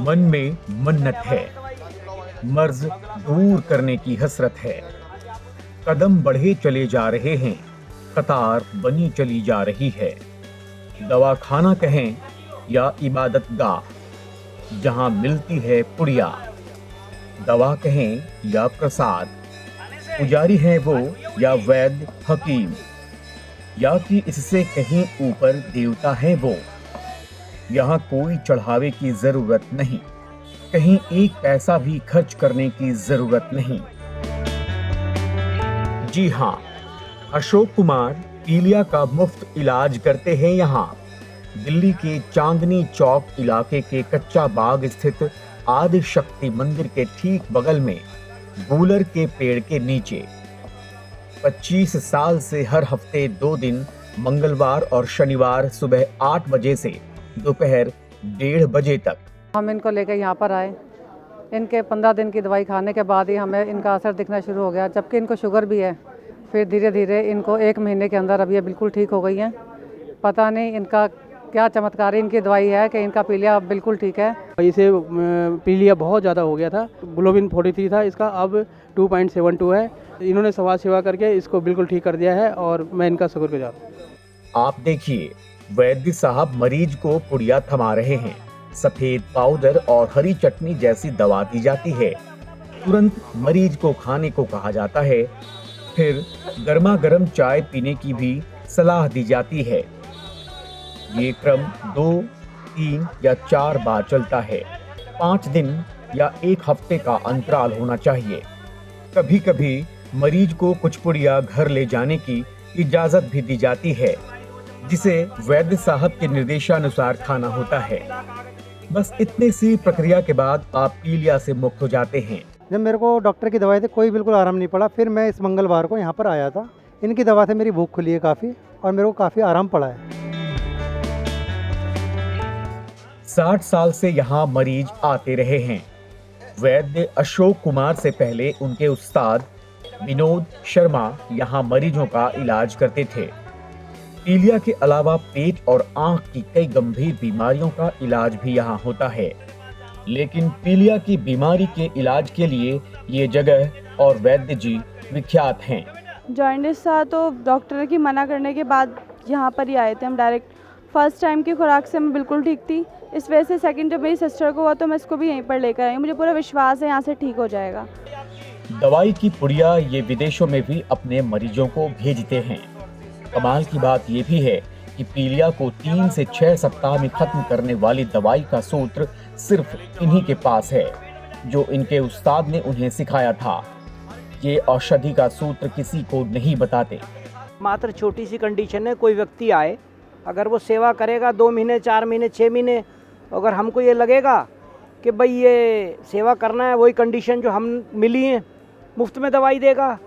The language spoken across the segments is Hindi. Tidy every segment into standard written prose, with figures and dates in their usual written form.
मन में मन्नत है, मर्ज दूर करने की हसरत है। कदम बढ़े चले जा रहे हैं, कतार बनी चली जा रही है। दवा खाना कहें या इबादत गाह, जहां मिलती है पुड़िया। दवा कहें या प्रसाद, पुजारी है वो या वैद्य हकीम, या कि इससे कहीं ऊपर देवता है वो। यहाँ कोई चढ़ावे की जरूरत नहीं, कहीं एक पैसा भी खर्च करने की जरूरत नहीं। जी हाँ, अशोक कुमार पीलिया का मुफ्त इलाज करते हैं यहाँ। दिल्ली के चांदनी चौक इलाके के कच्चा बाग स्थित आदि शक्ति मंदिर के ठीक बगल में गूलर के पेड़ के नीचे 25 साल से हर हफ्ते 2 दिन मंगलवार और शनिवार सुबह 8 बजे से दोपहर 1:30 बजे तक हम इनको लेकर यहाँ पर आए। इनके 15 दिन की दवाई खाने के बाद ही हमें इनका असर दिखना शुरू हो गया, जबकि इनको शुगर भी है। फिर धीरे धीरे इनको 1 महीने के अंदर अब ये बिल्कुल ठीक हो गई हैं। पता नहीं इनका क्या चमत्कारी इनकी दवाई है कि इनका पीलिया अब बिल्कुल ठीक है। इसे पीलिया बहुत ज़्यादा हो गया था, ग्लोबिन 43 था इसका, अब 2.72 है। इन्होंने समाज सेवा करके इसको बिल्कुल ठीक कर दिया है और मैं इनका शुक्रगुजार हूँ। आप देखिए, वैद्य साहब मरीज को पुड़िया थमा रहे हैं। सफेद पाउडर और हरी चटनी जैसी दवा दी जाती है, तुरंत मरीज को खाने को कहा जाता है। फिर गर्मा गर्म चाय पीने की भी सलाह दी जाती है। ये क्रम 2, 3 या 4 बार चलता है। 5 दिन या 1 हफ्ते का अंतराल होना चाहिए। कभी कभी मरीज को कुछ पुड़िया घर ले जाने की इजाजत भी दी जाती है, जिसे वैद्य साहब के निर्देशानुसार खाना होता है। बस इतनी सी प्रक्रिया के बाद आप पीलिया से मुक्त हो जाते हैं। जब मेरे को डॉक्टर की दवाई से कोई बिल्कुल आराम नहीं पड़ा, फिर मैं इस मंगलवार को यहाँ पर आया था। इनकी दवा से मेरी भूख खुली है काफ़ी और मेरे को काफ़ी आराम पड़ा है। 60 साल से यहाँ मरीज आते रहे हैं। वैद्य अशोक कुमार से पहले उनके उस्ताद विनोद शर्मा यहाँ मरीजों का इलाज करते थे। पीलिया के अलावा पेट और आंख की कई गंभीर बीमारियों का इलाज भी यहाँ होता है, लेकिन पीलिया की बीमारी के इलाज के लिए ये जगह और वैद्य जी विख्यात हैं। जॉइंटिस था तो डॉक्टर की मना करने के बाद यहाँ पर ही आए थे हम डायरेक्ट। फर्स्ट टाइम की खुराक से मैं बिल्कुल ठीक थी, इस वजह से सेकंड जब मेरी सिस्टर को हुआ तो मैं इसको भी यहीं पर लेकर आई। मुझे पूरा विश्वास है यहाँ से ठीक हो जाएगा। दवाई की पुड़िया ये विदेशों में भी अपने मरीजों को भेजते हैं। कमाल की बात ये भी है कि पीलिया को 3 से 6 सप्ताह में खत्म करने वाली दवाई का सूत्र सिर्फ इन्हीं के पास है, जो इनके उस्ताद ने उन्हें सिखाया था। ये औषधि का सूत्र किसी को नहीं बताते। मात्र छोटी सी कंडीशन है, कोई व्यक्ति आए, अगर वो सेवा करेगा 2 महीने, 4 महीने, 6 महीने, अगर हमको ये लगेगा कि भाई ये सेवा करना है, वही कंडीशन जो हम मिली है, मुफ्त में दवाई देगा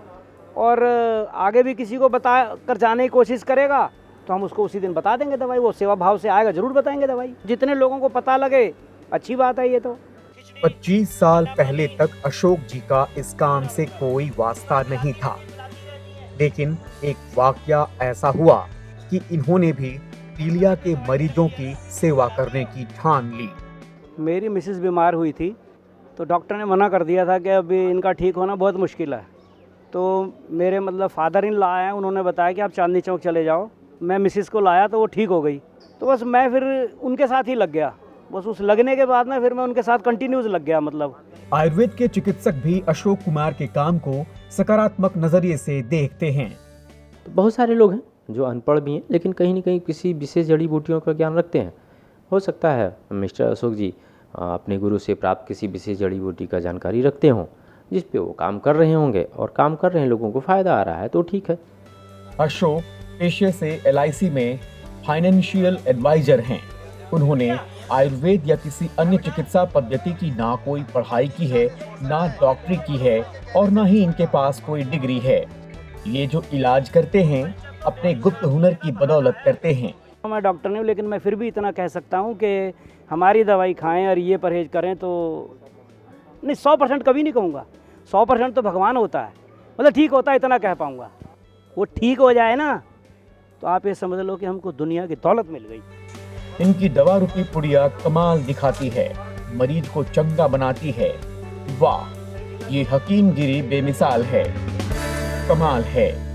और आगे भी किसी को बता कर जाने की कोशिश करेगा तो हम उसको उसी दिन बता देंगे दवाई। वो सेवा भाव से आएगा, जरूर बताएंगे दवाई। जितने लोगों को पता लगे अच्छी बात है। ये तो 25 साल पहले तक अशोक जी का इस काम से कोई वास्ता नहीं था, लेकिन एक वाकया ऐसा हुआ कि इन्होंने भी पीलिया के मरीजों की सेवा करने की ठान ली। मेरी मिसेस बीमार हुई थी तो डॉक्टर ने मना कर दिया था कि अभी इनका ठीक होना बहुत मुश्किल है। तो मेरे मतलब फादर इन लॉ आए, उन्होंने बताया कि आप चांदनी चौक चले जाओ। मैं मिसेस को लाया तो वो ठीक हो गई। तो बस मैं फिर उनके साथ ही लग गया। बस उस लगने के बाद में फिर मैं उनके साथ कंटिन्यूज लग गया। मतलब आयुर्वेद के चिकित्सक भी अशोक कुमार के काम को सकारात्मक नजरिए से देखते हैं। तो बहुत सारे लोग हैं जो अनपढ़ भी हैं, लेकिन कहीं न कहीं किसी विशेष जड़ी बूटियों का ज्ञान रखते हैं। हो सकता है मिस्टर अशोक जी अपने गुरु से प्राप्त किसी विशेष जड़ी बूटी का जानकारी रखते हों, जिस पे वो काम कर रहे होंगे और काम कर रहे हैं, लोगों को फ़ायदा आ रहा है तो ठीक है। अशोक पेशे से LIC में फाइनेंशियल एडवाइजर हैं। उन्होंने आयुर्वेद या किसी अन्य चिकित्सा पद्धति की ना कोई पढ़ाई की है, ना डॉक्टरी की है और ना ही इनके पास कोई डिग्री है। ये जो इलाज करते हैं अपने गुप्त हुनर की बदौलत करते हैं। मैं डॉक्टर नहीं हूँ, लेकिन मैं फिर भी इतना कह सकता हूँ कि हमारी दवाई खाएं और ये परहेज करें तो नहीं, 100% कभी नहीं कहूँगा। 100% तो भगवान होता है, मतलब ठीक होता है, इतना कह पाऊँगा। वो ठीक हो जाए ना तो आप ये समझ लो कि हमको दुनिया की दौलत मिल गई। इनकी दवा रूपी पुड़िया कमाल दिखाती है। मरीज को चंगा बनाती है। वाह, ये हकीमगिरी बेमिसाल है, कमाल है।